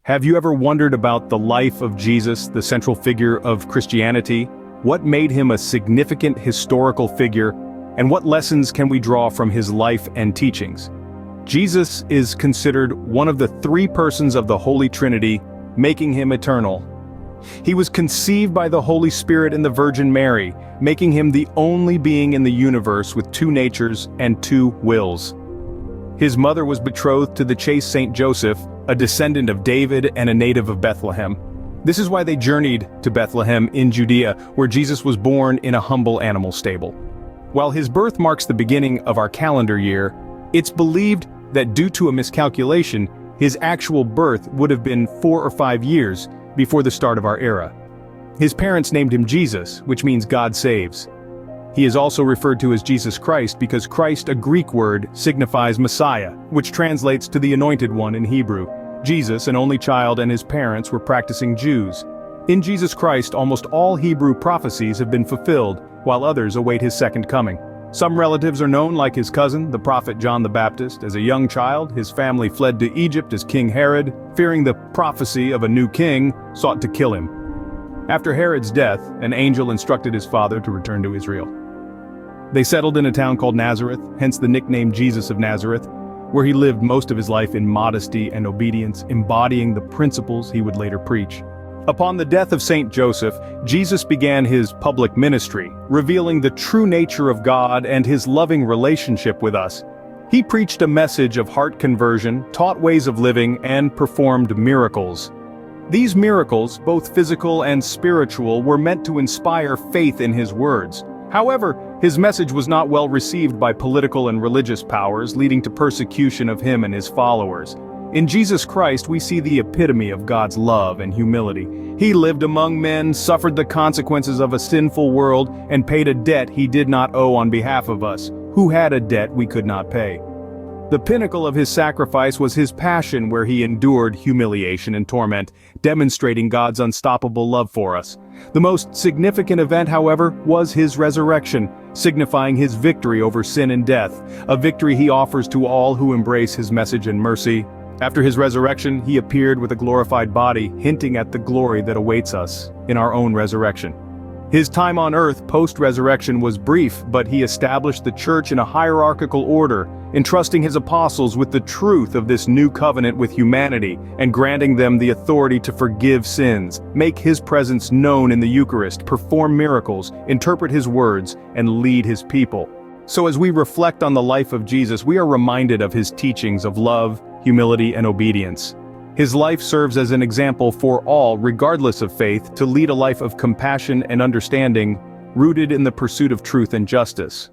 Have you ever wondered about the life of Jesus, the central figure of Christianity? What made him a significant historical figure, and what lessons can we draw from his life and teachings? Jesus is considered one of the three persons of the Holy Trinity, making him eternal. He was conceived by the Holy Spirit in the Virgin Mary, making him the only being in the universe with two natures and two wills. His mother was betrothed to the chaste Saint Joseph, a descendant of David and a native of Bethlehem. This is why they journeyed to Bethlehem in Judea, where Jesus was born in a humble animal stable. While his birth marks the beginning of our calendar year, it's believed that due to a miscalculation, his actual birth would have been 4 or 5 years before the start of our era. His parents named him Jesus, which means God saves. He is also referred to as Jesus Christ because Christ, a Greek word, signifies Messiah, which translates to the Anointed One in Hebrew. Jesus, an only child, and his parents were practicing Jews. In Jesus Christ, almost all Hebrew prophecies have been fulfilled, while others await his second coming. Some relatives are known, like his cousin, the prophet John the Baptist. As a young child, his family fled to Egypt as King Herod, fearing the prophecy of a new king, sought to kill him. After Herod's death, an angel instructed his father to return to Israel. They settled in a town called Nazareth, hence the nickname Jesus of Nazareth, where he lived most of his life in modesty and obedience, embodying the principles he would later preach. Upon the death of Saint Joseph, Jesus began his public ministry, revealing the true nature of God and his loving relationship with us. He preached a message of heart conversion, taught ways of living, and performed miracles. These miracles, both physical and spiritual, were meant to inspire faith in his words. However, his message was not well received by political and religious powers, leading to persecution of him and his followers. In Jesus Christ, we see the epitome of God's love and humility. He lived among men, suffered the consequences of a sinful world, and paid a debt he did not owe on behalf of us, who had a debt we could not pay. The pinnacle of his sacrifice was his passion, where he endured humiliation and torment, demonstrating God's unstoppable love for us. The most significant event, however, was his resurrection, signifying his victory over sin and death, a victory he offers to all who embrace his message and mercy. After his resurrection, he appeared with a glorified body, hinting at the glory that awaits us in our own resurrection. His time on earth post-resurrection was brief, but he established the church in a hierarchical order, entrusting his apostles with the truth of this new covenant with humanity, and granting them the authority to forgive sins, make his presence known in the Eucharist, perform miracles, interpret his words, and lead his people. So as we reflect on the life of Jesus, we are reminded of his teachings of love, humility, and obedience. His life serves as an example for all, regardless of faith, to lead a life of compassion and understanding, rooted in the pursuit of truth and justice.